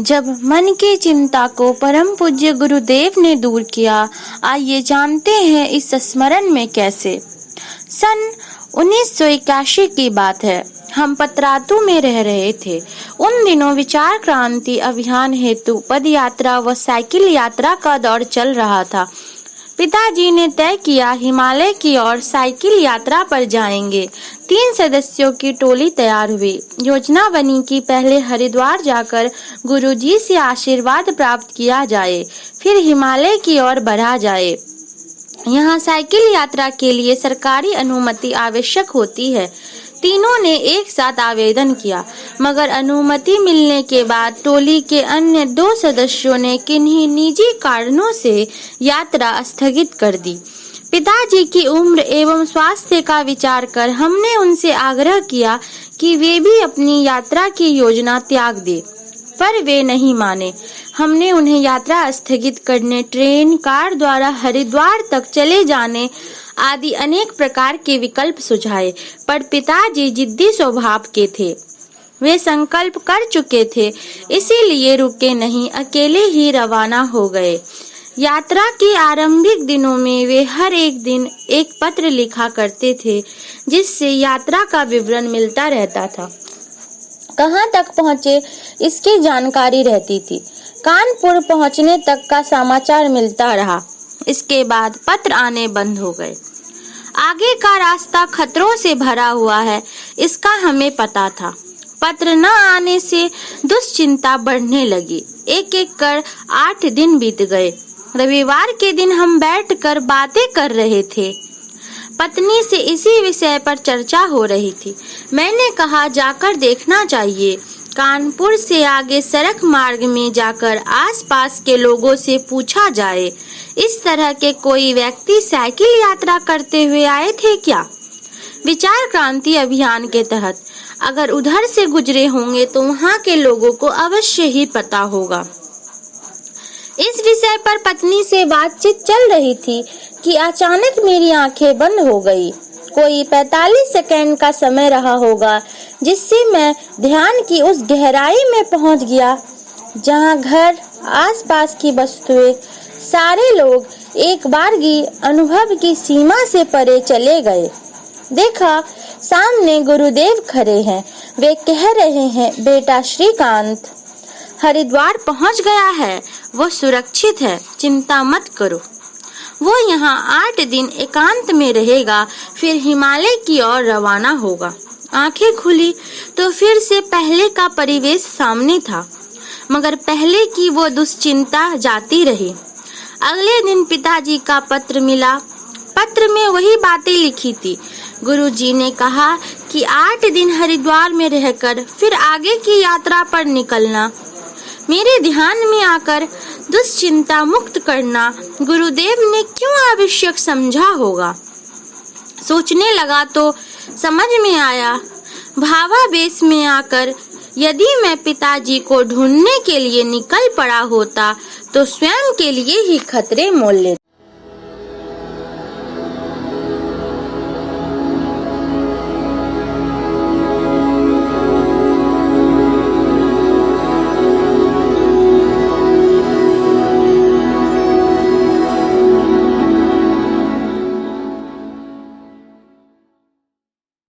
जब मन की चिंता को परम पूज्य गुरुदेव ने दूर किया, आइए जानते हैं इस स्मरण में कैसे। सन 1981 की बात है। हम पतरातू में रह रहे थे। उन दिनों विचार क्रांति अभियान हेतु पद यात्रा व साइकिल यात्रा का दौर चल रहा था। पिताजी ने तय किया हिमालय की ओर साइकिल यात्रा पर जाएंगे। 3 सदस्यों की टोली तैयार हुई। योजना बनी कि पहले हरिद्वार जाकर गुरुजी से आशीर्वाद प्राप्त किया जाए, फिर हिमालय की ओर बढ़ा जाए। यहाँ साइकिल यात्रा के लिए सरकारी अनुमति आवश्यक होती है। तीनों ने एक साथ आवेदन किया, मगर अनुमति मिलने के बाद टोली के अन्य 2 सदस्यों ने किन्हीं निजी कारणों से यात्रा स्थगित कर दी। पिताजी की उम्र एवं स्वास्थ्य का विचार कर हमने उनसे आग्रह किया कि वे भी अपनी यात्रा की योजना त्याग दें, पर वे नहीं माने। हमने उन्हें यात्रा स्थगित करने, ट्रेन, कार द्वारा हरिद्वार तक चले जाने आदि अनेक प्रकार के विकल्प सुझाए, पर पिताजी जिद्दी स्वभाव के थे। वे संकल्प कर चुके थे, इसीलिए रुके नहीं, अकेले ही रवाना हो गए। यात्रा के आरंभिक दिनों में वे हर एक दिन एक पत्र लिखा करते थे, जिससे यात्रा का विवरण मिलता रहता था। कहां तक पहुंचे इसकी जानकारी रहती थी। कानपुर पहुंचने तक का समाचार मिलता रहा। इसके बाद पत्र आने बंद हो गए। आगे का रास्ता खतरों से भरा हुआ है, इसका हमें पता था। पत्र न आने से दुश्चिंता बढ़ने लगी। एक एक कर 8 दिन बीत गए। रविवार के दिन हम बैठकर बातें कर रहे थे। पत्नी से इसी विषय पर चर्चा हो रही थी। मैंने कहा जाकर देखना चाहिए। कानपुर से आगे सड़क मार्ग में जाकर आसपास के लोगों से पूछा जाए, इस तरह के कोई व्यक्ति साइकिल यात्रा करते हुए आए थे क्या? विचार क्रांति अभियान के तहत अगर उधर से गुजरे होंगे तो वहाँ के लोगों को अवश्य ही पता होगा। इस विषय पर पत्नी से बातचीत चल रही थी कि अचानक मेरी आंखें बंद हो गई। कोई 45 सेकंड का समय रहा होगा, जिससे मैं ध्यान की उस गहराई में पहुंच गया जहां घर, आसपास की वस्तुएं, सारे लोग एक बारगी अनुभव की सीमा से परे चले गए। देखा, सामने गुरुदेव खड़े हैं। वे कह रहे हैं, बेटा श्रीकांत हरिद्वार पहुंच गया है, वो सुरक्षित है, चिंता मत करो। वो यहाँ 8 दिन एकांत में रहेगा, फिर हिमालय की ओर रवाना होगा। आंखें खुली तो फिर से पहले का परिवेश सामने था, मगर पहले की वो दुश्चिंता जाती रही। अगले दिन पिताजी का पत्र मिला। पत्र में वही बातें लिखी थी। गुरुजी ने कहा कि 8 दिन हरिद्वार में रहकर फिर आगे की यात्रा पर निकलना। मेरे ध्यान में आकर दुश्चिंता मुक्त करना गुरुदेव ने क्यों आवश्यक समझा होगा। सोचने लगा तो समझ में आया, भावावेश में आकर यदि मैं पिताजी को ढूंढने के लिए निकल पड़ा होता तो स्वयं के लिए ही खतरे मोल लेता।